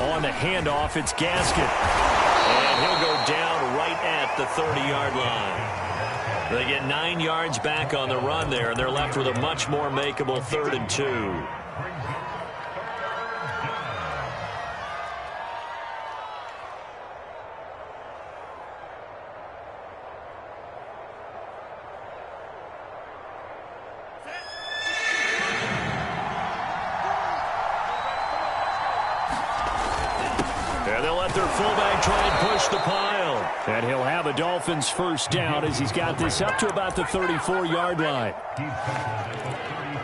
On the handoff, it's Gaskin. And he'll go down right at the 30-yard line. They get 9 yards back on the run there, and they're left with a much more makeable 3rd and 2. Their fullback try and push the pile. And he'll have a Dolphins first down as he's got this up to about the 34-yard line.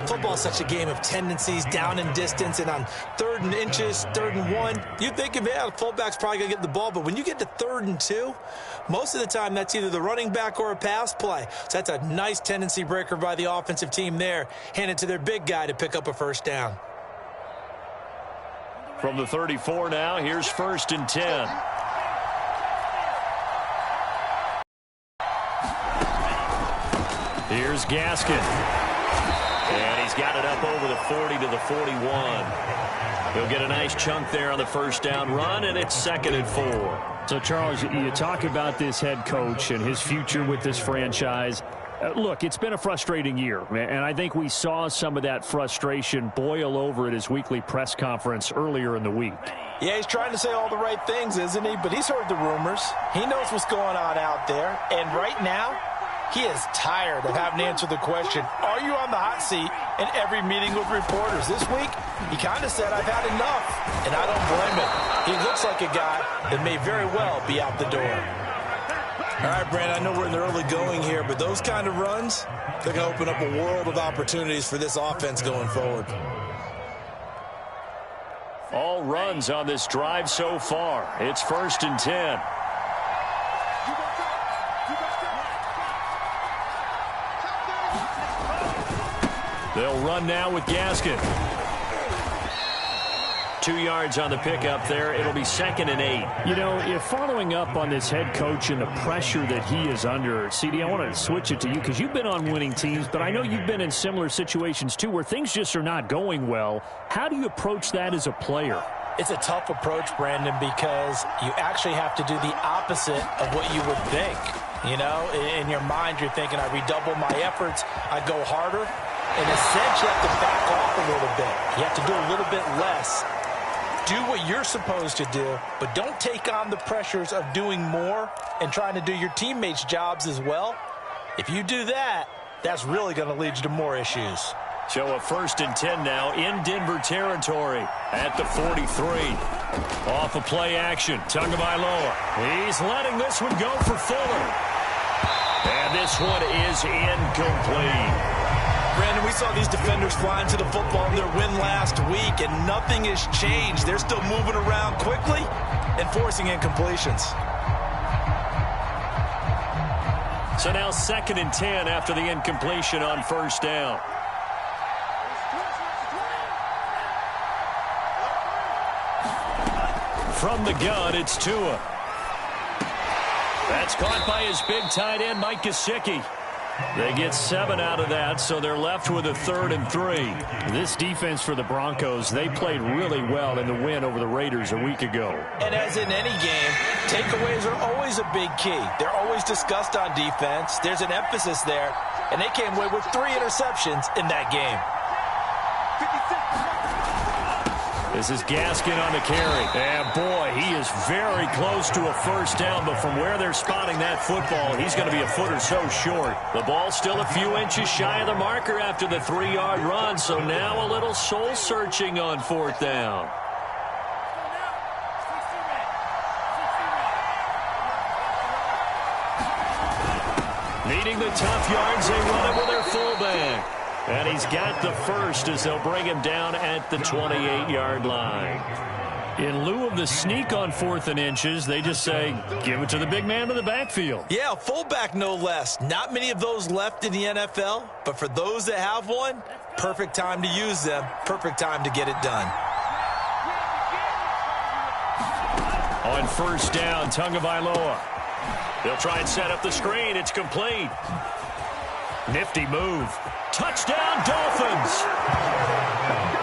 Football is such a game of tendencies, down and distance, and on 3rd and inches, 3rd and 1, you think, the fullback's probably going to get the ball, but when you get to 3rd and 2, most of the time that's either the running back or a pass play. So that's a nice tendency breaker by the offensive team there, handed to their big guy to pick up a first down. From the 34 now, here's 1st and 10. Here's Gaskin. And he's got it up over the 40 to the 41. He'll get a nice chunk there on the first down run, and it's 2nd and 4. So, Charles, you talk about this head coach and his future with this franchise. Look, it's been a frustrating year, and I think we saw some of that frustration boil over at his weekly press conference earlier in the week. Yeah, he's trying to say all the right things, isn't he? But he's heard the rumors. He knows what's going on out there. And right now, he is tired of having to answer the question, are you on the hot seat in every meeting with reporters? This week, he kind of said, I've had enough. And I don't blame him. He looks like a guy that may very well be out the door. All right, Brandon, I know we're in the early going here, but those kind of runs, they're going to open up a world of opportunities for this offense going forward. All runs on this drive so far. It's 1st and 10. They'll run now with Gaskin. 2 yards on the pickup there. It'll be 2nd and 8. You know, if following up on this head coach and the pressure that he is under, CD, I want to switch it to you because you've been on winning teams, but I know you've been in similar situations too where things just are not going well. How do you approach that as a player? It's a tough approach, Brandon, because you actually have to do the opposite of what you would think. You know, in your mind, you're thinking, I redouble my efforts, I go harder. In a sense, you have to back off a little bit. You have to do a little bit less. Do what you're supposed to do, but don't take on the pressures of doing more and trying to do your teammates' jobs as well. If you do that, that's really going to lead you to more issues. So a 1st and 10 now in Denver territory at the 43. Off of play action, Tagovailoa. He's letting this one go for Fuller. And this one is incomplete. Brandon, we saw these defenders flying to the football in their win last week, and nothing has changed. They're still moving around quickly and forcing incompletions. So now 2nd and 10 after the incompletion on first down. From the gun, it's Tua. That's caught by his big tight end, Mike Gesicki. They get 7 out of that, so they're left with a 3rd and 3. This defense for the Broncos, they played really well in the win over the Raiders a week ago. And as in any game, takeaways are always a big key. They're always discussed on defense. There's an emphasis there, and they came away with 3 interceptions in that game. This is Gaskin on the carry. And, boy, he is very close to a first down, but from where they're spotting that football, he's going to be a foot or so short. The ball's still a few inches shy of the marker after the 3-yard run, so now a little soul-searching on 4th down. Needing the tough yards, they run it with their fullback. And he's got the first as they'll bring him down at the 28-yard line. In lieu of the sneak on 4th and inches, they just say, give it to the big man in the backfield. Yeah, fullback no less. Not many of those left in the NFL, but for those that have one, perfect time to use them, perfect time to get it done. On first down, Tagovailoa. They'll try and set up the screen. It's complete. Nifty move. Touchdown, Dolphins!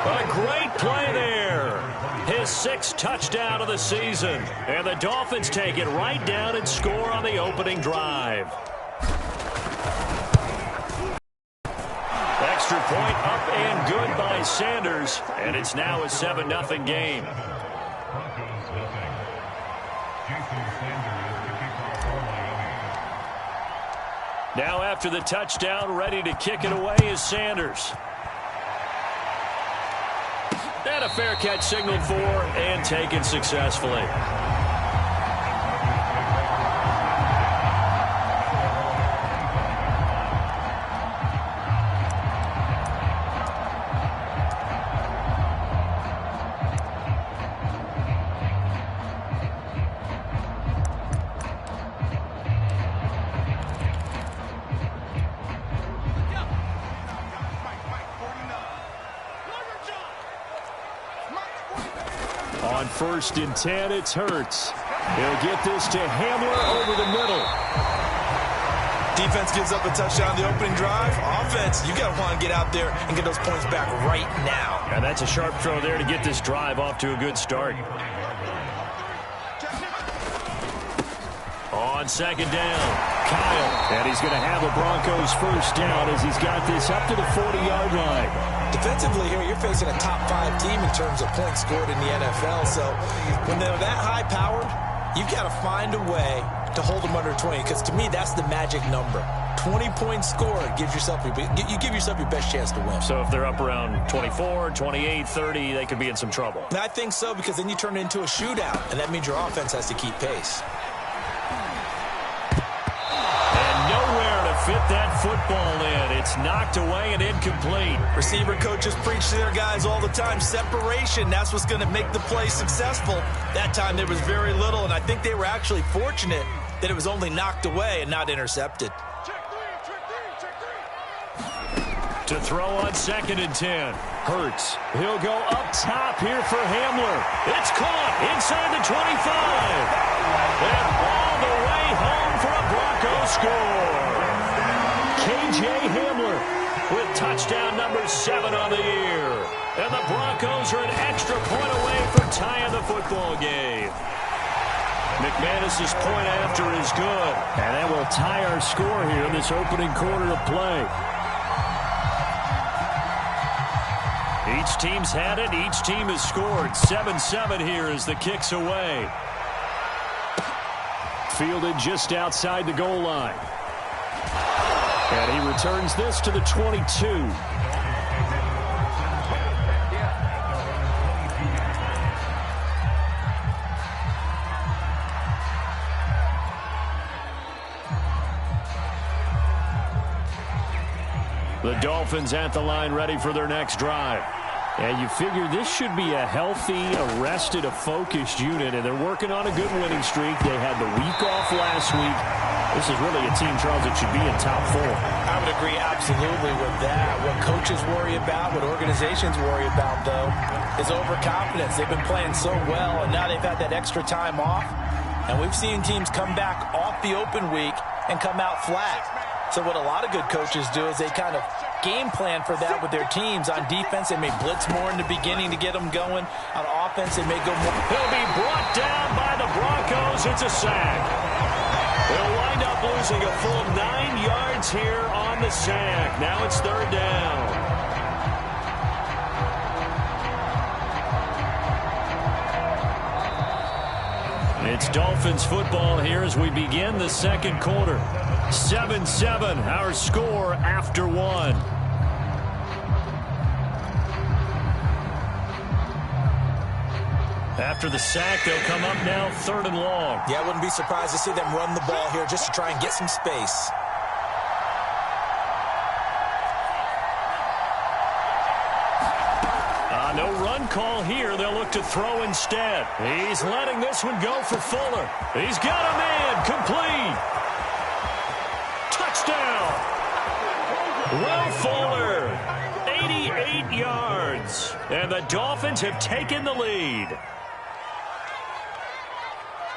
A great play there. His 6th touchdown of the season. And the Dolphins take it right down and score on the opening drive. Extra point up and good by Sanders. And it's now a 7-0 game. Now after the touchdown, ready to kick it away is Sanders. And a fair catch signaled for and taken successfully. On 1st and 10, it's Hurts. He'll get this to Hamler over the middle. Defense gives up a touchdown on the opening drive. Offense, you got to want to get out there and get those points back right now. And that's a sharp throw there to get this drive off to a good start. On 2nd down, Kyle. And he's going to have a Broncos 1st down as he's got this up to the 40-yard line. Defensively here, you're facing a top 5 team in terms of points scored in the NFL. So when they're that high-powered, you've got to find a way to hold them under 20. Because to me, that's the magic number. 20 points scored gives yourself you give yourself your best chance to win. So if they're up around 24, 28, 30, they could be in some trouble. And I think so, because then you turn it into a shootout, and that means your offense has to keep pace. Fit that football in. It's knocked away and incomplete. Receiver coaches preach to their guys all the time. Separation, that's what's going to make the play successful. That time there was very little, and I think they were actually fortunate that it was only knocked away and not intercepted. To throw on 2nd and 10. Hurts. He'll go up top here for Hamler. It's caught inside the 25. And all the way home for a Broncos score. K.J. Hamler with touchdown number 7 on the year. And the Broncos are an extra point away from tying the football game. McManus's point after is good. And that will tie our score here in this opening quarter of play. Each team's had it. Each team has scored. 7-7 here as the kick's away. Fielded just outside the goal line. And he returns this to the 22. The Dolphins at the line ready for their next drive. And you figure this should be a healthy, arrested, a focused unit, and they're working on a good winning streak. They had the week off last week. This is really a team, Charles, that should be in top 4. I would agree absolutely with that. What coaches worry about, what organizations worry about, though, is overconfidence. They've been playing so well, and now they've had that extra time off. And we've seen teams come back off the open week and come out flat. So what a lot of good coaches do is they kind of game plan for that with their teams. On defense, they may blitz more in the beginning to get them going. On offense, they may go more. He'll be brought down by the Broncos. It's a sack. They'll wind up losing a full 9 yards here on the sack. Now it's 3rd down. It's Dolphins football here as we begin the 2nd quarter. 7-7, our score after 1. After the sack, they'll come up now 3rd and long. Yeah, I wouldn't be surprised to see them run the ball here just to try and get some space. No run call here. They'll look to throw instead. He's letting this one go for Fuller. He's got a man. Complete. Touchdown. Will Fuller. 88 yards. And the Dolphins have taken the lead.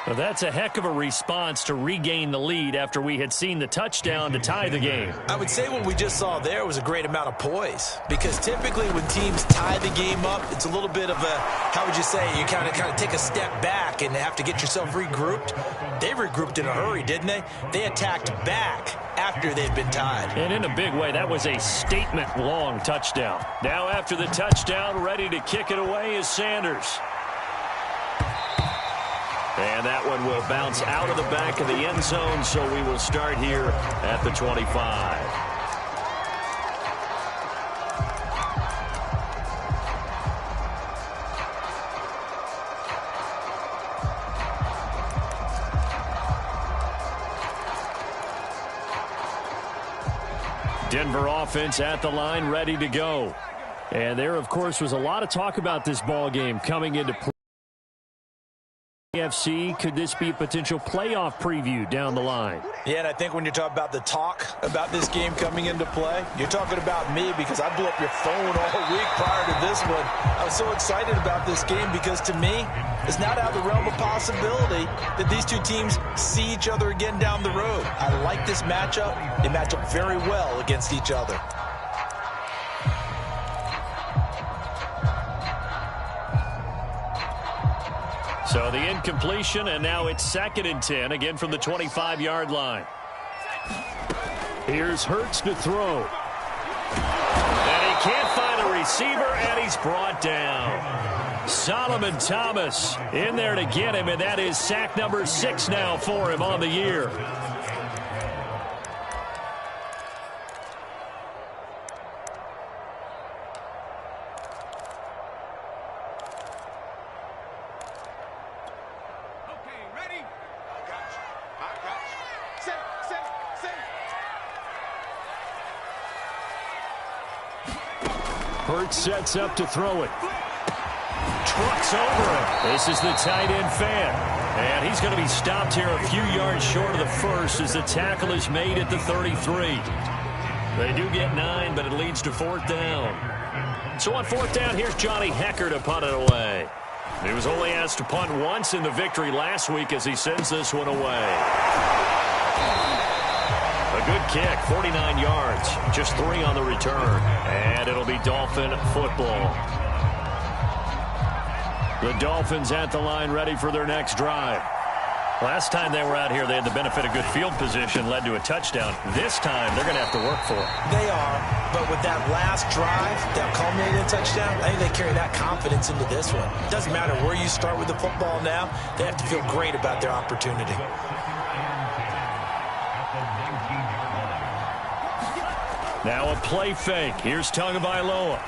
Well, that's a heck of a response to regain the lead after we had seen the touchdown to tie the game. I would say what we just saw there was a great amount of poise, because typically when teams tie the game up, it's a little bit of a, how would you say, you kind of take a step back and have to get yourself regrouped. They regrouped in a hurry, didn't they? They attacked back after they'd been tied. And in a big way, that was a statement-long touchdown. Now after the touchdown, ready to kick it away is Sanders. And that one will bounce out of the back of the end zone, so we will start here at the 25. Denver offense at the line, ready to go. And there, of course, was a lot of talk about this ball game coming into play. AFC, could this be a potential playoff preview down the line? Yeah, and I think when you're talking about the talk about this game coming into play, you're talking about me, because I blew up your phone all week prior to this one. I was so excited about this game because, to me, it's not out of the realm of possibility that these two teams see each other again down the road. I like this matchup. They match up very well against each other. So the incompletion, and now it's 2nd and 10, again from the 25-yard line. Here's Hurts to throw. And he can't find a receiver, and he's brought down. Solomon Thomas in there to get him, and that is sack number 6 now for him on the year. Hurts sets up to throw it. Trucks over it. This is the tight end fan. And he's going to be stopped here a few yards short of the first as the tackle is made at the 33. They do get 9, but it leads to 4th down. So on 4th down, here's Johnny Hecker to punt it away. He was only asked to punt once in the victory last week as he sends this one away. A good kick, 49 yards, just 3 on the return, and it'll be Dolphin football. The Dolphins at the line, ready for their next drive. Last time they were out here, they had the benefit of good field position, led to a touchdown. This time, they're going to have to work for it. They are, but with that last drive that culminated in a touchdown, I think they carry that confidence into this one. It doesn't matter where you start with the football now, they have to feel great about their opportunity. Now a play fake. Here's Tagovailoa.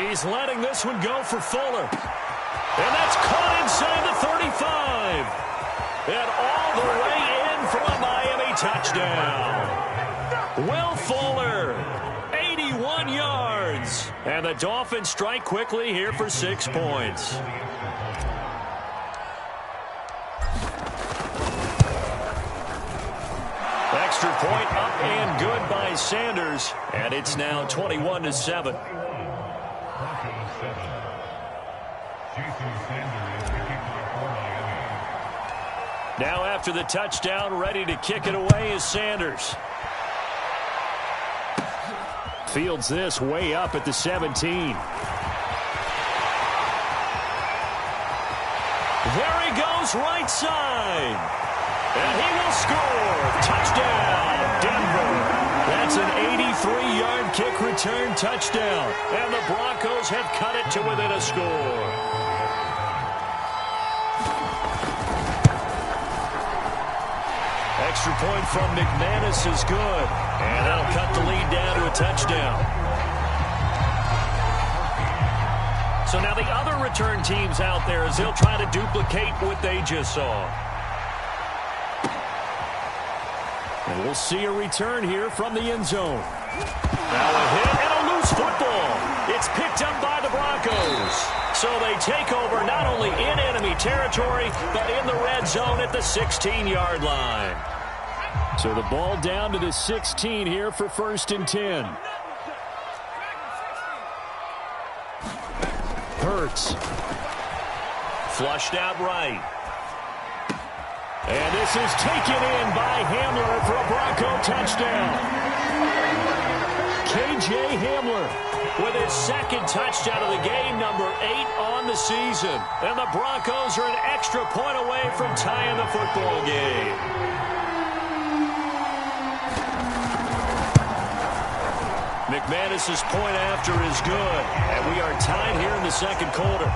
He's letting this one go for Fuller. And that's caught inside the 35. And all the way in for a Miami touchdown. Will Fuller, 81 yards. And the Dolphins strike quickly here for 6 points. Extra point up and good by Sanders. And it's now 21-7. Now after the touchdown, ready to kick it away is Sanders. Fields this way up at the 17. There he goes, right side. And he will score. Touchdown, Denver. That's an 83-yard kick return touchdown. And the Broncos have cut it to within a score. Extra point from McManus is good. And that'll cut the lead down to a touchdown. So now the other return teams out there as they'll try to duplicate what they just saw. And we'll see a return here from the end zone. Now a hit and a loose football. It's picked up by the Broncos. So they take over not only in enemy territory, but in the red zone at the 16-yard line. So the ball down to the 16 here for 1st and 10. Hurts. Flushed out right. And this is taken in by Hamler for a Bronco touchdown. K.J. Hamler with his second touchdown of the game, number 8 on the season. And the Broncos are an extra point away from tying the football game. McManus's point after is good, and we are tied here in the second quarter.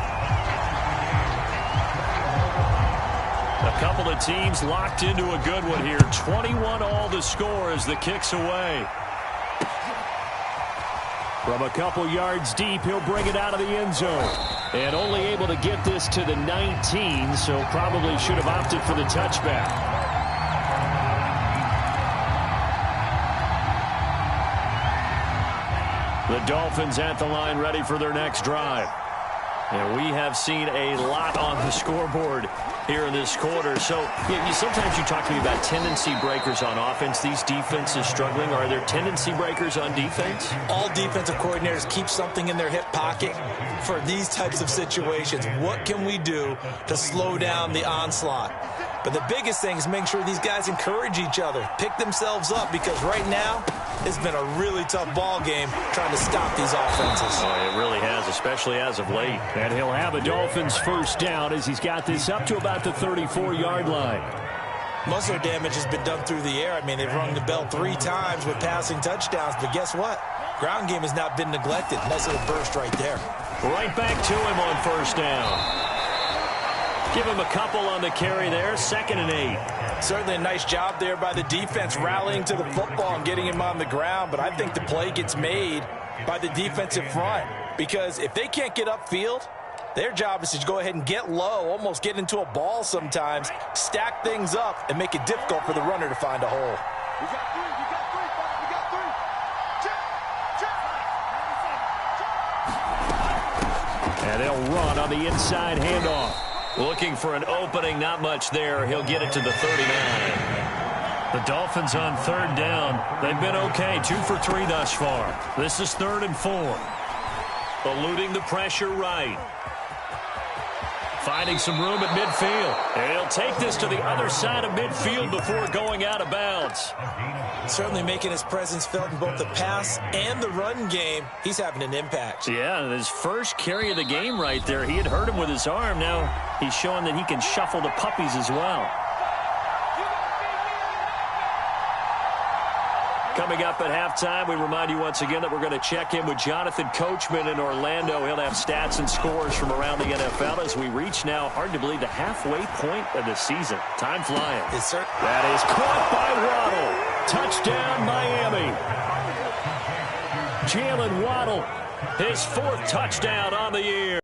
A couple of teams locked into a good one here. 21-all the score as the kick's away. From a couple yards deep, he'll bring it out of the end zone. And only able to get this to the 19, so probably should have opted for the touchback. The Dolphins at the line ready for their next drive. And we have seen a lot on the scoreboard here in this quarter. So sometimes you talk to me about tendency breakers on offense. These defenses struggling. Are there tendency breakers on defense? All defensive coordinators keep something in their hip pocket for these types of situations. What can we do to slow down the onslaught? But the biggest thing is make sure these guys encourage each other, pick themselves up, because right now it's been a really tough ball game trying to stop these offenses. Oh, it really has, especially as of late. And he'll have a Dolphins first down as he's got this up to about the 34-yard line. Most of their damage has been done through the air. I mean, they've rung the bell 3 times with passing touchdowns, but guess what? Ground game has not been neglected. Nice little burst right there. Right back to him on first down. Give him a couple on the carry there. 2nd and 8. Certainly a nice job there by the defense rallying to the football and getting him on the ground, but I think the play gets made by the defensive front, because if they can't get upfield, their job is to go ahead and get low, almost get into a ball sometimes, stack things up, and make it difficult for the runner to find a hole. You got 3, you got 3, you got 3. Check. And they'll run on the inside handoff. Looking for an opening, not much there. He'll get it to the 39. The Dolphins on 3rd down. They've been okay, 2 for 3 thus far. This is 3rd and 4. Eluding the pressure right. Finding some room at midfield. And he'll take this to the other side of midfield before going out of bounds. Certainly making his presence felt in both the pass and the run game. He's having an impact. Yeah, his first carry of the game right there. He had hurt him with his arm. Now he's showing that he can shuffle the puppies as well. Coming up at halftime, we remind you once again that we're going to check in with Jonathan Coachman in Orlando. He'll have stats and scores from around the NFL as we reach now, hard to believe, the halfway point of the season. Time flying. Yes, sir. That is caught by Waddle. Touchdown, Miami. Jalen Waddle, his 4th touchdown on the year.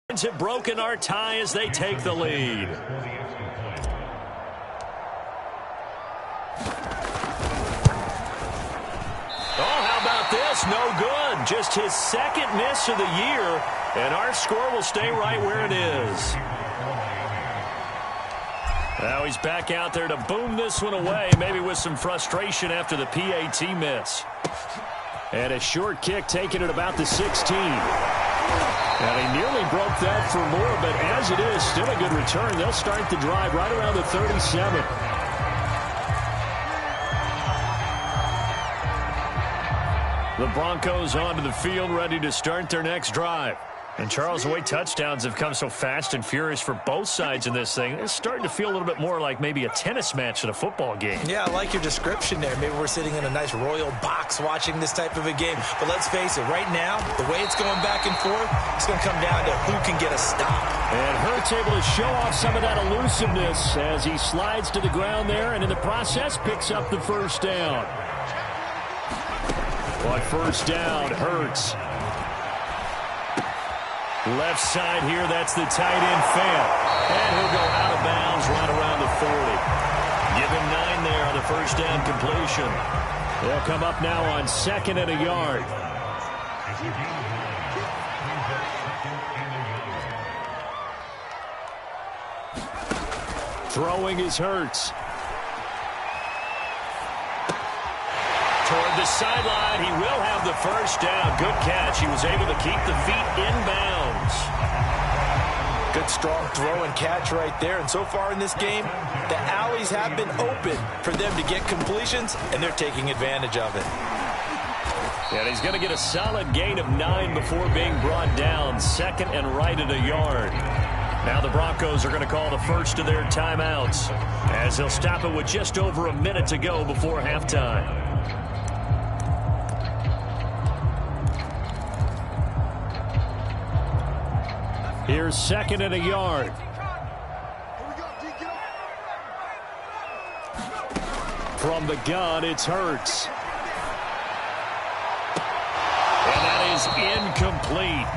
Have broken our tie as they take the lead. This no good. Just his 2nd miss of the year, and our score will stay right where it is. Now he's back out there to boom this one away, maybe with some frustration after the PAT miss. And a short kick taken at about the 16. And he nearly broke that for more, but as it is, still a good return. They'll start the drive right around the 37. The Broncos onto the field, ready to start their next drive. And, Charles, the way touchdowns have come so fast and furious for both sides in this thing, it's starting to feel a little bit more like maybe a tennis match than a football game. Yeah, I like your description there. Maybe we're sitting in a nice royal box watching this type of a game. But let's face it, right now, the way it's going back and forth, it's going to come down to who can get a stop. And Hurts able to show off some of that elusiveness as he slides to the ground there, and in the process picks up the first down. But first down, Hurts. Left side here, that's the tight end Fant. And he'll go out of bounds right around the 40. Give him 9 there on the first down completion. They'll come up now on 2nd and a yard. Throwing is Hurts. Toward the sideline, he will have the first down. Good catch. He was able to keep the feet in bounds. Good strong throw and catch right there. And so far in this game, the alleys have been open for them to get completions, and they're taking advantage of it. And he's going to get a solid gain of 9 before being brought down. Second and right at a yard. Now the Broncos are going to call the first of their timeouts as they'll stop it with just over a minute to go before halftime. Here's second and a yard. From the gun, it's Hurts. And that is incomplete.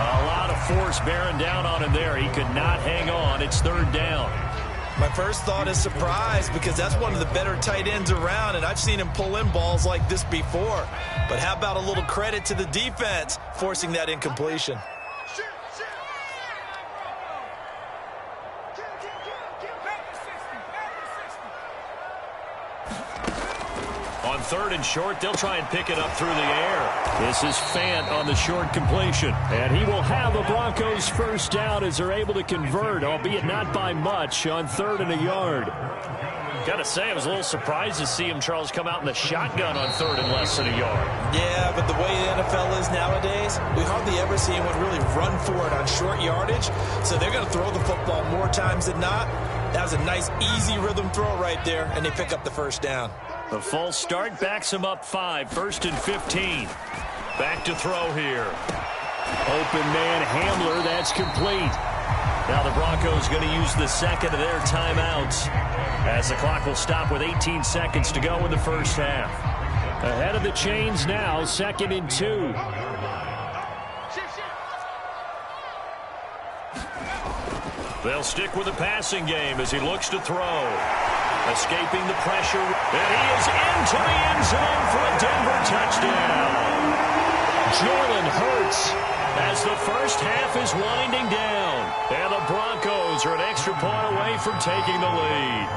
A lot of force bearing down on him there. He could not hang on. It's third down. My first thought is surprise, because that's one of the better tight ends around, and I've seen him pull in balls like this before. But how about a little credit to the defense forcing that incompletion? On third and short, they'll try and pick it up through the air. This is Fant on the short completion. And he will have a Broncos first down as they're able to convert, albeit not by much, on third and a yard. Got to say, I was a little surprised to see him, Charles, come out in the shotgun on third and less than a yard. Yeah, but the way the NFL is nowadays, we hardly ever see anyone really run for it on short yardage. So they're going to throw the football more times than not. That was a nice, easy rhythm throw right there, and they pick up the first down. The false start backs him up 5, first and 15. Back to throw here. Open man Hamler, that's complete. Now the Broncos going to use the second of their timeouts as the clock will stop with 18 seconds to go in the first half. Ahead of the chains now, second and 2. They'll stick with the passing game as he looks to throw. Escaping the pressure, and he is into the end zone for a Denver touchdown. Jalen Hurts. As the first half is winding down, and the Broncos are an extra point away from taking the lead.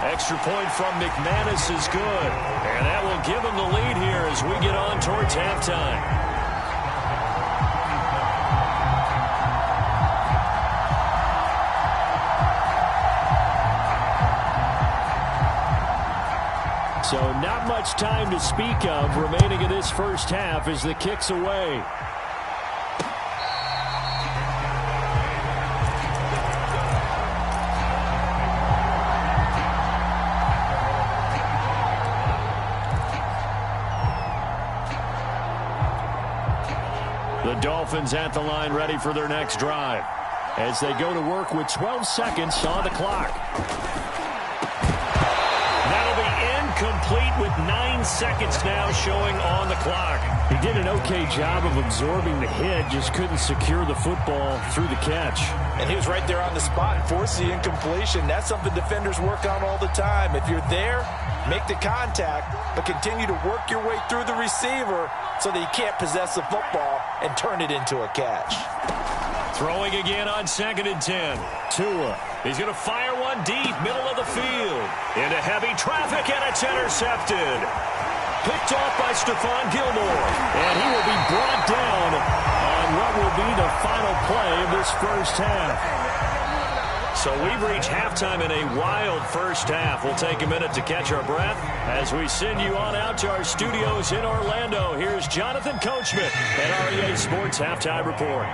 Extra point from McManus is good, and that will give him the lead here as we get on towards halftime. So not much time to speak of remaining in this first half as the kick's away. The Dolphins at the line ready for their next drive as they go to work with 12 seconds on the clock. Complete with 9 seconds now showing on the clock. He did an okay job of absorbing the hit, just couldn't secure the football through the catch. And he was right there on the spot and forced the incompletion. That's something defenders work on all the time. If you're there, make the contact, but continue to work your way through the receiver so that you can't possess the football and turn it into a catch. Throwing again on second and 10. Tua. He's going to fire one deep, middle of the field. Into heavy traffic, and it's intercepted. Picked off by Stephon Gilmore. And he will be brought down on what will be the final play of this first half. So we've reached halftime in a wild first half. We'll take a minute to catch our breath as we send you on out to our studios in Orlando. Here's Jonathan Coachman at REA Sports Halftime Report.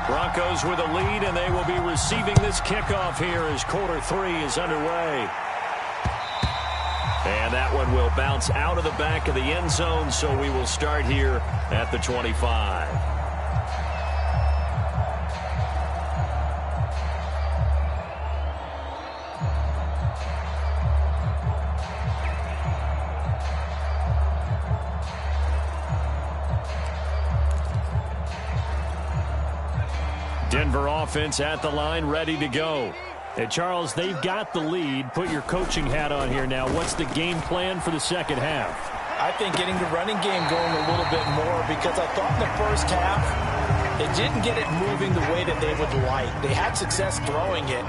Broncos with a lead, and they will be receiving this kickoff here as quarter 3 is underway. And that one will bounce out of the back of the end zone, so we will start here at the 25. Denver offense at the line, ready to go. And Charles, they've got the lead. Put your coaching hat on here now. What's the game plan for the second half? I think getting the running game going a little bit more, because I thought in the first half They didn't get it moving the way that they would like. They had success throwing it,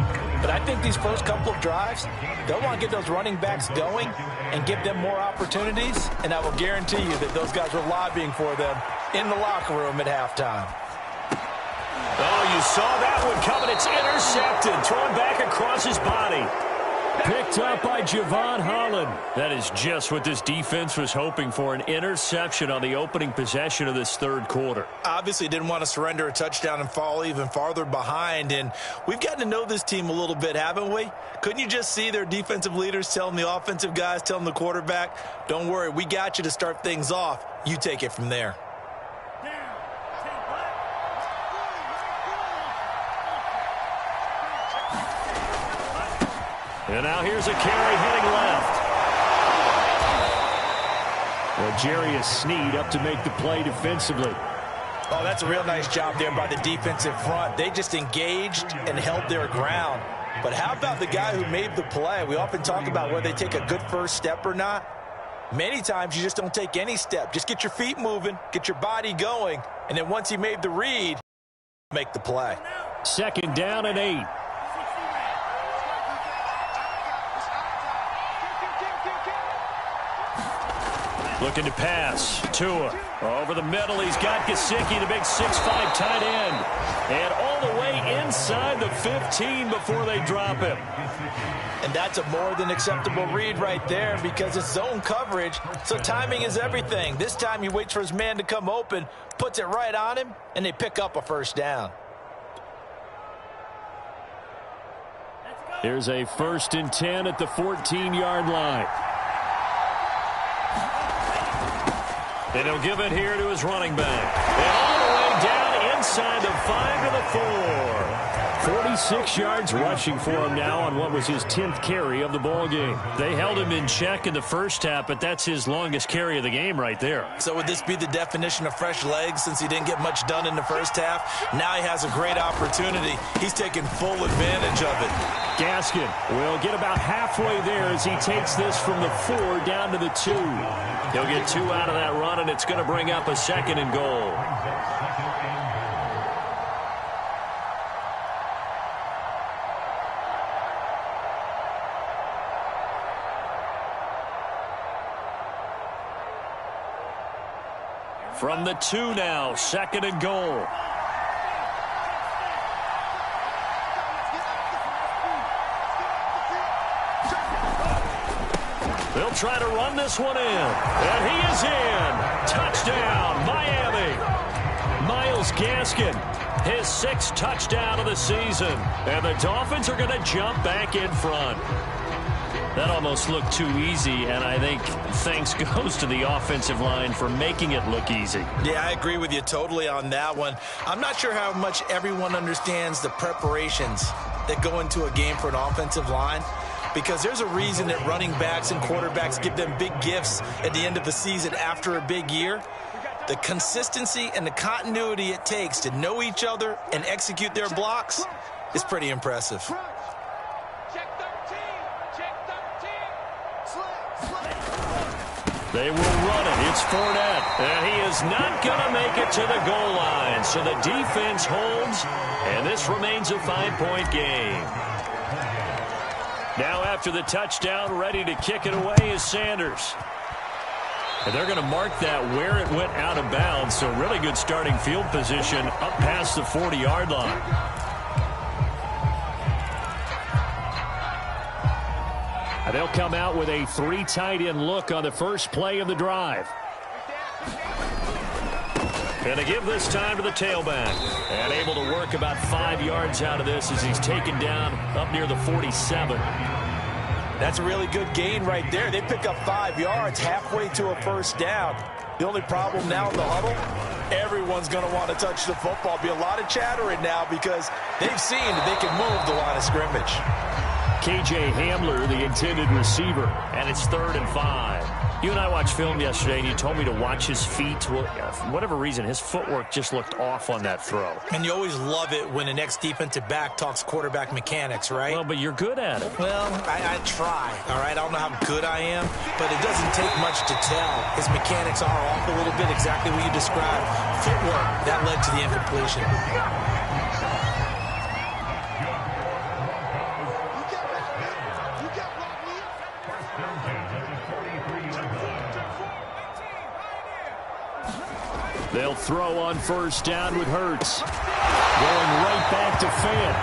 but I think these first couple of drives, they'll want to get those running backs going and give them more opportunities, and I will guarantee you that those guys were lobbying for them in the locker room at halftime. Oh, you saw that one coming. It's intercepted, thrown back across his body. Picked up by Javon Holland. That is just what this defense was hoping for, an interception on the opening possession of this third quarter. Obviously didn't want to surrender a touchdown and fall even farther behind, and we've gotten to know this team a little bit, haven't we? Couldn't you just see their defensive leaders telling the offensive guys, telling the quarterback, don't worry, we got you to start things off. You take it from there. And now here's a carry heading left. Well, Jarius Sneed up to make the play defensively. Oh, that's a real nice job there by the defensive front. They just engaged and held their ground. But how about the guy who made the play? We often talk about whether they take a good first step or not. Many times you just don't take any step. Just get your feet moving, get your body going, and then once he made the read, make the play. 2nd down and 8. Looking to pass. Tua over the middle. He's got Gesicki, the big 6'5" tight end. And all the way inside the 15 before they drop him. And that's a more than acceptable read right there because it's zone coverage, so timing is everything. This time he waits for his man to come open, puts it right on him, and they pick up a first down. There's a 1st and 10 at the 14-yard line. And he'll give it here to his running back. And all the way down inside the 5 to the 4. 46 yards rushing for him now on what was his 10th carry of the ball game. They held him in check in the first half, but that's his longest carry of the game right there. So would this be the definition of fresh legs since he didn't get much done in the first half? Now he has a great opportunity. He's taking full advantage of it. Gaskin will get about halfway there as he takes this from the 4 down to the 2. He'll get 2 out of that run, and it's going to bring up a 2nd and goal. From the 2 now, 2nd and goal. They'll try to run this one in. And he is in. Touchdown, Miami. Myles Gaskin, his 6th touchdown of the season. And the Dolphins are going to jump back in front. That almost looked too easy, and I think thanks goes to the offensive line for making it look easy. Yeah, I agree with you totally on that one. I'm not sure how much everyone understands the preparations that go into a game for an offensive line, because there's a reason that running backs and quarterbacks give them big gifts at the end of the season after a big year. The consistency and the continuity it takes to know each other and execute their blocks is pretty impressive. They will run it. It's Fournette. And he is not going to make it to the goal line. So the defense holds, and this remains a 5-point game. Now after the touchdown, ready to kick it away is Sanders. And they're going to mark that where it went out of bounds. So really good starting field position up past the 40-yard line. They'll come out with a 3 tight end look on the first play of the drive. Going to give this time to the tailback. And able to work about 5 yards out of this as he's taken down up near the 47. That's a really good gain right there. They pick up 5 yards halfway to a first down. The only problem now in the huddle, everyone's going to want to touch the football. Be a lot of chattering now because they've seen that they can move the line of scrimmage. K.J. Hamler, the intended receiver. And it's 3rd and 5. You and I watched film yesterday, and you told me to watch his feet. Well, for whatever reason, his footwork just looked off on that throw. And you always love it when the next defensive back talks quarterback mechanics, right? Well, but you're good at it. Well, I try, all right? I don't know how good I am, but it doesn't take much to tell. His mechanics are off a little bit, exactly what you described. Footwork, that led to the incompletion. They'll throw on 1st down with Hurts. Going right back to Fant.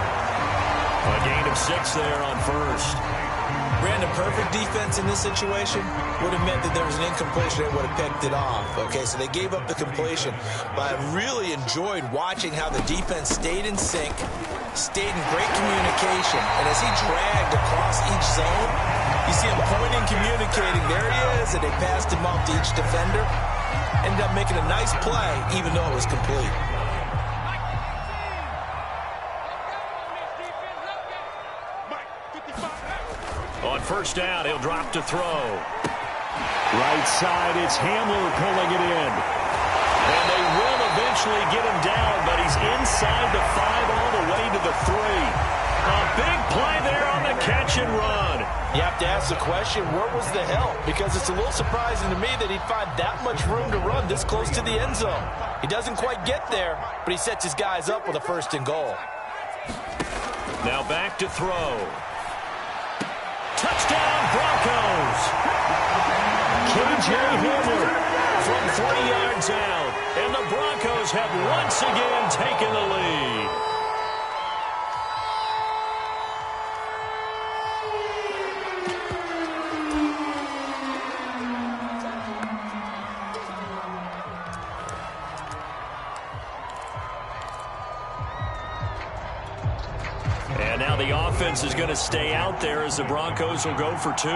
A gain of 6 there on 1st. Brandon, perfect defense in this situation would have meant that there was an incompletion that would have picked it off. Okay, so they gave up the completion. But I really enjoyed watching how the defense stayed in sync, stayed in great communication. And as he dragged across each zone, you see him pointing, communicating. There he is, and they passed him off to each defender. Ended up making a nice play, even though it was complete. On 1st down, he'll drop to throw. Right side, it's Hamler pulling it in. And they will eventually get him down, but he's inside the 5 all the way to the 3. A big play there on the catch and run. You have to ask the question, where was the help? Because it's a little surprising to me that he'd find that much room to run this close to the end zone. He doesn't quite get there, but he sets his guys up with a 1st and goal. Now back to throw. Touchdown, Broncos! K.J. Hamler From 40 yards out, and the Broncos have once again taken the lead. And now the offense is going to stay out there as the Broncos will go for 2.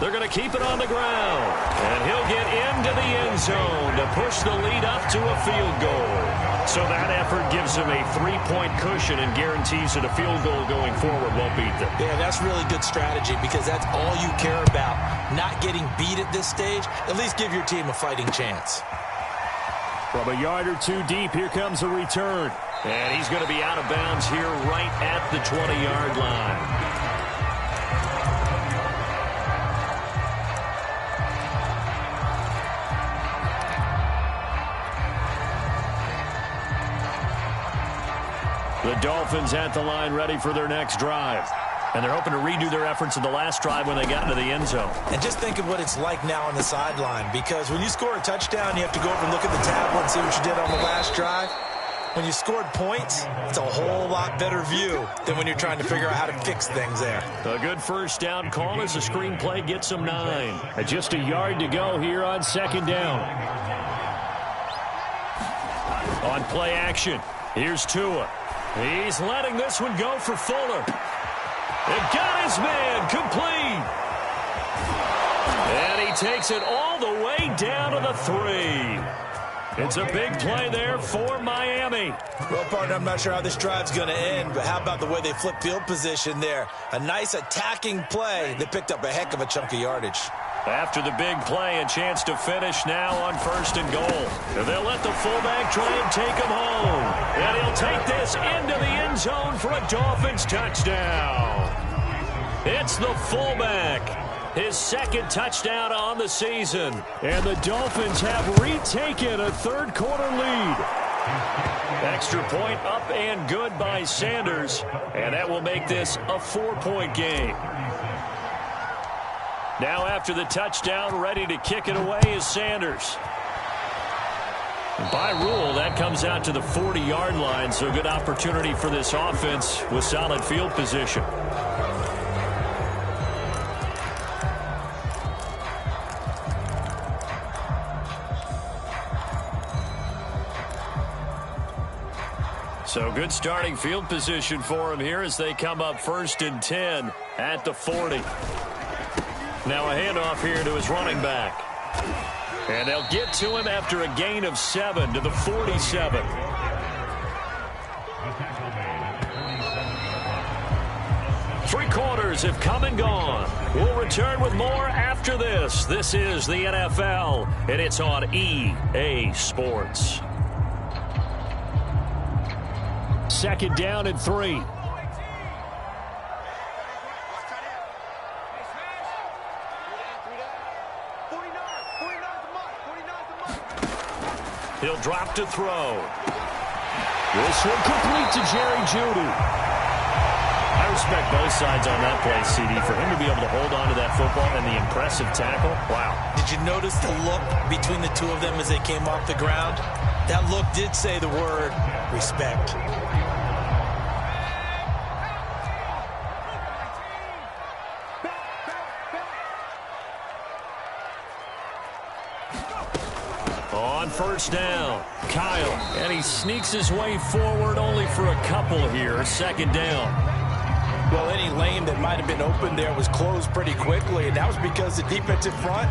They're going to keep it on the ground. And he'll get into the end zone to push the lead up to a field goal. So that effort gives them a 3-point cushion and guarantees that a field goal going forward won't beat them. Yeah, that's really good strategy because that's all you care about. Not getting beat at this stage. At least give your team a fighting chance. From a yard or 2 deep, here comes a return. And he's going to be out of bounds here right at the 20-yard line. The Dolphins at the line ready for their next drive. And they're hoping to redo their efforts in the last drive when they got into the end zone. And just think of what it's like now on the sideline, because when you score a touchdown, you have to go over and look at the tablet and see what you did on the last drive. When you scored points, it's a whole lot better view than when you're trying to figure out how to fix things there. A good 1st down call as the screenplay gets them 9. And just a yard to go here on 2nd down. On play action, here's Tua. He's letting this one go for Fuller. It got his man complete. And he takes it all the way down to the 3. It's a big play there for Miami. Well, partner, I'm not sure how this drive's going to end, but how about the way they flip field position there? A nice attacking play that picked up a heck of a chunk of yardage. After the big play, a chance to finish now on 1st and goal. And they'll let the fullback try and take him home. And he'll take this into the end zone for a Dolphins touchdown. It's the fullback. His 2nd touchdown on the season. And the Dolphins have retaken a 3rd quarter lead. Extra point up and good by Sanders. And that will make this a 4-point game. Now after the touchdown, ready to kick it away is Sanders. By rule, that comes out to the 40-yard line, so good opportunity for this offense with solid field position. So good starting field position for him here as they come up 1st and 10 at the 40. Now a handoff here to his running back. And they'll get to him after a gain of 7 to the 47. Three quarters have come and gone. We'll return with more after this. This is the NFL, and it's on EA Sports. Second down and 3. He'll drop to throw. This one complete to Jerry Jeudy. I respect both sides on that play, CD. For him to be able to hold on to that football and the impressive tackle, wow. Did you notice the look between the two of them as they came off the ground? That look did say the word respect. On first down, Kyle. And he sneaks his way forward only for a couple here. Second down. Well, any lane that might have been open there was closed pretty quickly, and that was because the defensive front,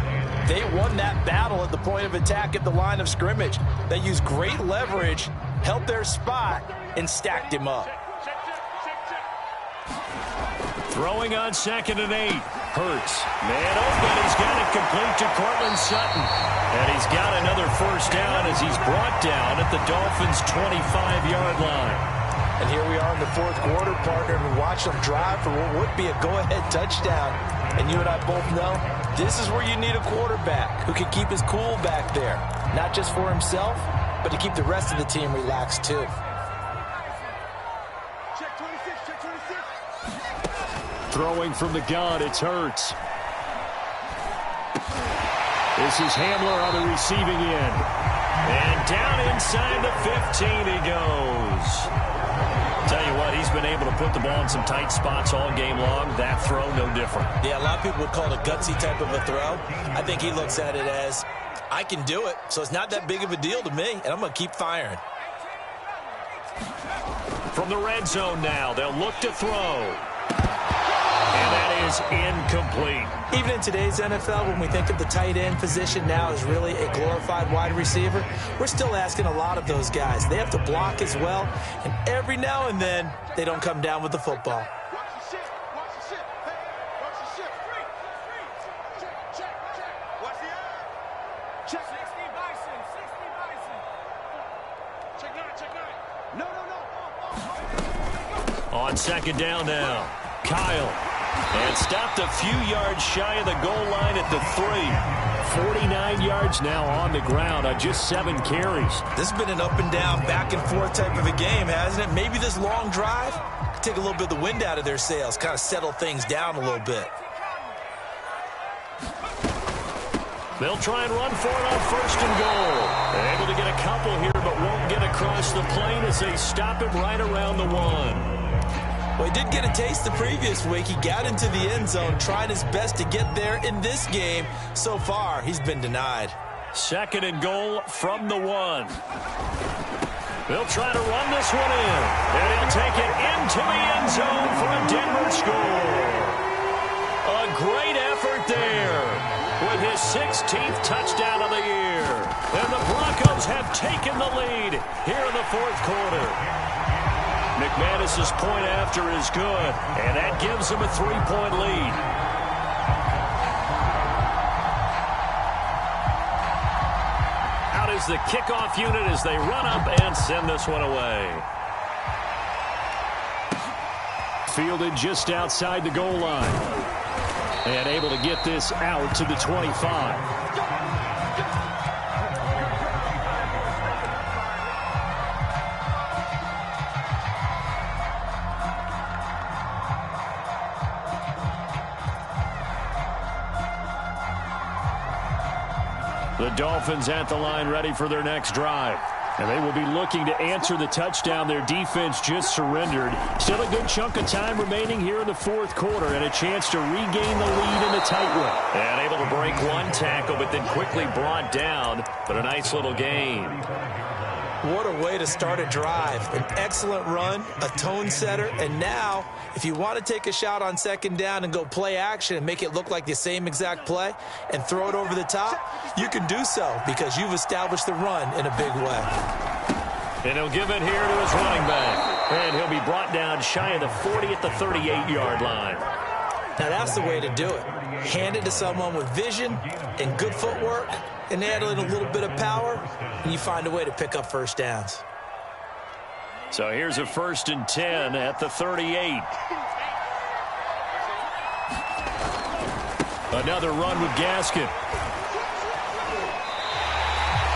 they won that battle at the point of attack at the line of scrimmage. They used great leverage, held their spot, and stacked him up. Throwing on 2nd and 8. Hurts. Man open. He's got it complete to Cortland Sutton. And he's got another first down as he's brought down at the Dolphins' 25-yard line. And here we are in the fourth quarter, partner, and we watch them drive for what would be a go-ahead touchdown. And you and I both know this is where you need a quarterback who can keep his cool back there. Not just for himself, but to keep the rest of the team relaxed too. Check 26, check 26. Throwing from the gun, it's Hurts. This is Hamler on the receiving end. And down inside the 15 he goes. Tell you what, he's been able to put the ball in some tight spots all game long. That throw, no different. Yeah, a lot of people would call it a gutsy type of a throw. I think he looks at it as, I can do it, so it's not that big of a deal to me, and I'm going to keep firing. From the red zone now, they'll look to throw. And that is incomplete. Even in today's NFL, when we think of the tight end position now as really a glorified wide receiver, we're still asking a lot of those guys. They have to block as well, and every now and then, they don't come down with the football. Watch the ship, watch the ship. Hey, watch the ship. Check, check, check. Watch the eye. Check. 60 Bison, 60 Bison. Check 9, check 9. No, no, no. On second down now, Kyle. And stopped a few yards shy of the goal line at the 3. 49 yards now on the ground on just 7 carries. This has been an up and down, back and forth type of a game, hasn't it? Maybe this long drive could take a little bit of the wind out of their sails, kind of settle things down a little bit. They'll try and run for it on first and goal. They're able to get a couple here, but won't get across the plane as they stop him right around the 1. Well, he did get a taste the previous week. He got into the end zone, trying his best to get there in this game. So far, he's been denied. Second and goal from the 1. They'll try to run this one in. And he'll take it into the end zone for a Denver score. A great effort there with his 16th touchdown of the year. And the Broncos have taken the lead here in the fourth quarter. McManus's point after is good, and that gives him a 3-point lead. Out is the kickoff unit as they run up and send this one away. Fielded just outside the goal line. And able to get this out to the 25. The Dolphins at the line ready for their next drive. And they will be looking to answer the touchdown their defense just surrendered. Still a good chunk of time remaining here in the fourth quarter and a chance to regain the lead in the tight one. And able to break one tackle, but then quickly brought down. But a nice little gain. What a way to start a drive. An excellent run, a tone setter, and now, if you want to take a shot on second down and go play action and make it look like the same exact play and throw it over the top, you can do so because you've established the run in a big way. And he'll give it here to his running back. And he'll be brought down shy of the 40 at the 38-yard line. Now that's the way to do it. Hand it to someone with vision and good footwork and add in a little bit of power, and you find a way to pick up first downs. So here's a 1st and 10 at the 38. Another run with Gaskin.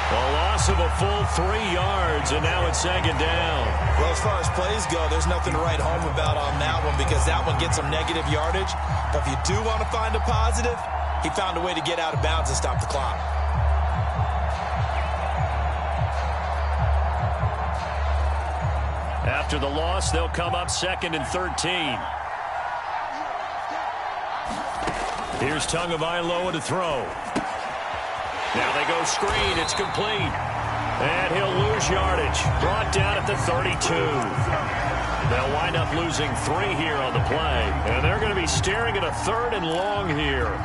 A loss of a full 3 yards, and now it's 2nd down. Well, as far as plays go, there's nothing to write home about on that one because that one gets some negative yardage. But if you do want to find a positive, he found a way to get out of bounds and stop the clock. After the loss, they'll come up 2nd and 13. Here's Tagovailoa to throw. Now they go screen. It's complete. And he'll lose yardage. Brought down at the 32. They'll wind up losing 3 here on the play. And they're going to be staring at a 3rd and long here.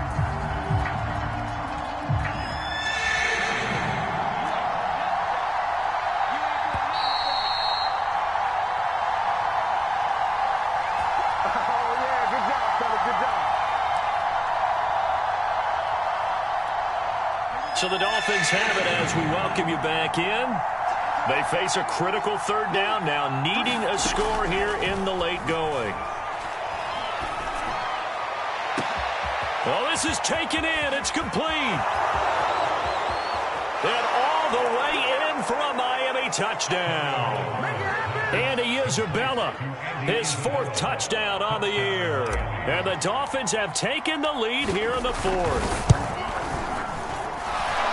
So the Dolphins have it as we welcome you back in. They face a critical 3rd down now, needing a score here in the late going. Well, this is taken in. It's complete. And all the way in for a Miami touchdown. Andy Isabella, his 4th touchdown on the year. And the Dolphins have taken the lead here in the 4th.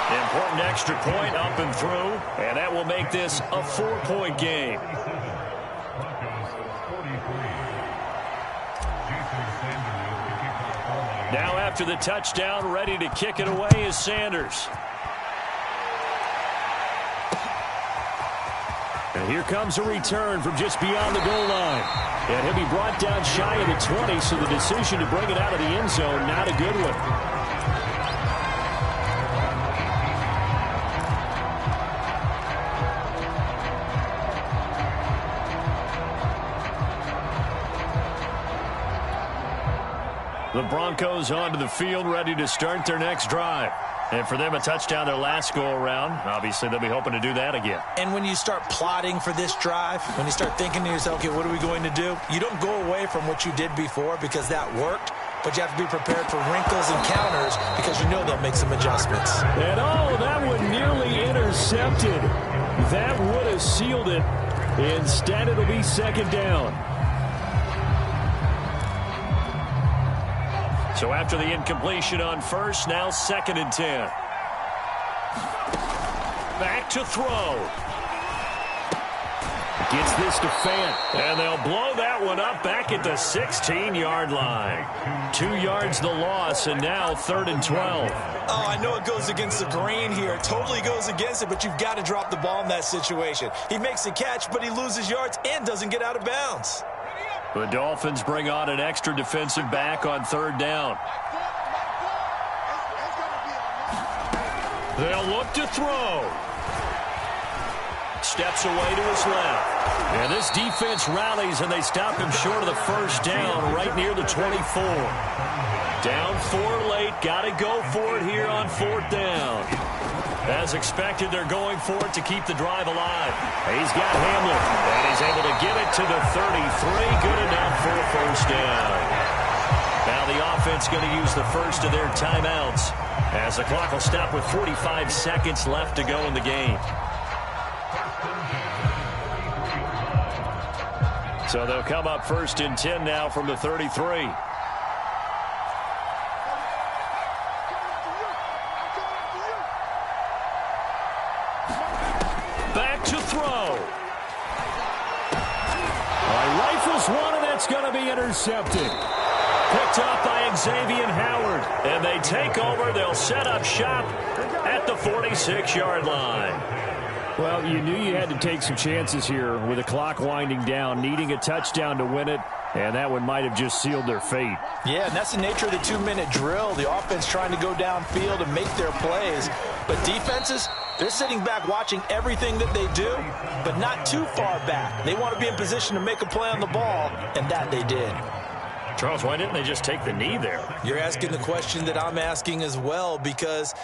Important extra point up and through, and that will make this a 4-point game. Now after the touchdown, ready to kick it away is Sanders. And here comes a return from just beyond the goal line. And he'll be brought down shy of the 20, so the decision to bring it out of the end zone, not a good one. The Broncos onto the field, ready to start their next drive. And for them, a touchdown their last go-around. Obviously, they'll be hoping to do that again. And when you start plotting for this drive, when you start thinking to yourself, okay, what are we going to do? You don't go away from what you did before because that worked, but you have to be prepared for wrinkles and counters because you know they'll make some adjustments. And oh, that one nearly intercepted. That would have sealed it. Instead, it'll be 2nd down. So after the incompletion on 1st, now 2nd and 10. Back to throw. Gets this to Fant. And they'll blow that one up back at the 16-yard line. 2 yards the loss, and now 3rd and 12. Oh, I know it goes against the grain here. It totally goes against it, but you've got to drop the ball in that situation. He makes the catch, but he loses yards and doesn't get out of bounds. The Dolphins bring on an extra defensive back on 3rd down. They'll look to throw. Steps away to his left. And this defense rallies, and they stop him short of the 1st down right near the 24. Down 4 late. Got to go for it here on 4th down. As expected, they're going for it to keep the drive alive. He's got Hamlin, and he's able to get it to the 33. Good enough for a 1st down. Now the offense going to use the first of their timeouts as the clock will stop with 45 seconds left to go in the game. So they'll come up 1st and 10 now from the 33. Back to throw. Rifles one, and that's going to be intercepted. Picked up by Xavier Howard. And they take over. They'll set up shop at the 46-yard line. Well, you knew you had to take some chances here with the clock winding down, needing a touchdown to win it, and that one might have just sealed their fate. Yeah, and that's the nature of the 2-minute drill. The offense trying to go downfield and make their plays. But defenses, they're sitting back watching everything that they do, but not too far back. They want to be in position to make a play on the ball, and that they did. Charles, why didn't they just take the knee there? You're asking the question that I'm asking as well, because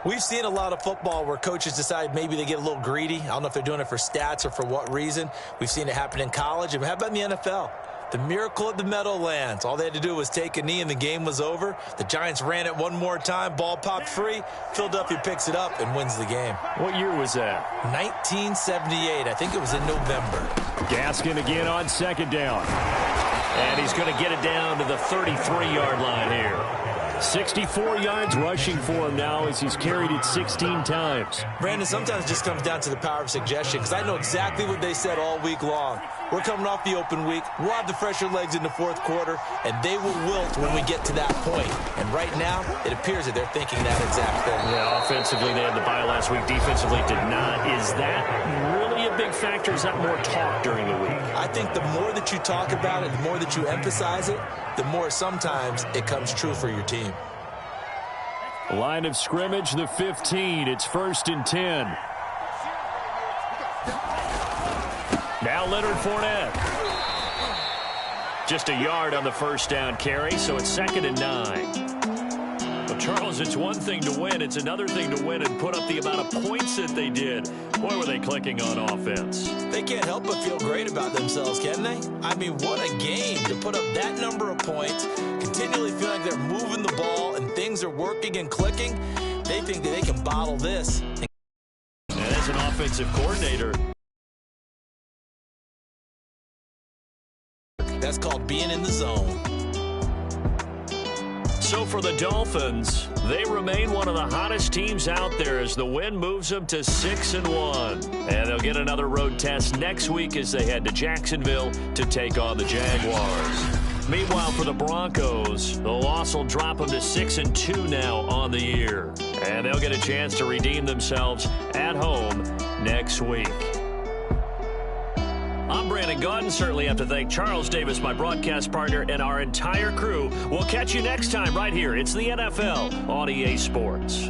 we've seen a lot of football where coaches decide maybe they get a little greedy. I don't know if they're doing it for stats or for what reason. We've seen it happen in college. And how about in the NFL? The miracle of the Meadowlands. All they had to do was take a knee and the game was over. The Giants ran it one more time. Ball popped free. Philadelphia picks it up and wins the game. What year was that? 1978. I think it was in November. Gaskin again on second down. And he's going to get it down to the 33-yard line here. 64 yards rushing for him now as he's carried it 16 times. Brandon, sometimes it just comes down to the power of suggestion, because I know exactly what they said all week long. We're coming off the open week. We'll have the fresher legs in the fourth quarter, and they will wilt when we get to that point. And right now, it appears that they're thinking that exact thing. Yeah, offensively, they had the bye last week. Defensively, did not. Is that really a big factor? Is that more talk during the week? I think the more that you talk about it, the more that you emphasize it, the more sometimes it comes true for your team. Line of scrimmage, the 15. It's 1st and 10. Now Leonard Fournette. Just a yard on the first down carry, so it's 2nd and 9. Well, Charles, it's one thing to win. It's another thing to win and put up the amount of points that they did. Boy, were they clicking on offense. They can't help but feel great about themselves, can they? I mean, what a game to put up that number of points, continually feel like they're moving the ball and things are working and clicking. They think that they can bottle this. And as an offensive coordinator, that's called being in the zone. so for the Dolphins, they remain one of the hottest teams out there as the win moves them to 6-1. And they'll get another road test next week as they head to Jacksonville to take on the Jaguars. Meanwhile, for the Broncos, the loss will drop them to 6-2 now on the year. And they'll get a chance to redeem themselves at home next week. I'm Brandon Gaudin. Certainly have to thank Charles Davis, my broadcast partner, and our entire crew. We'll catch you next time right here. It's the NFL on EA Sports.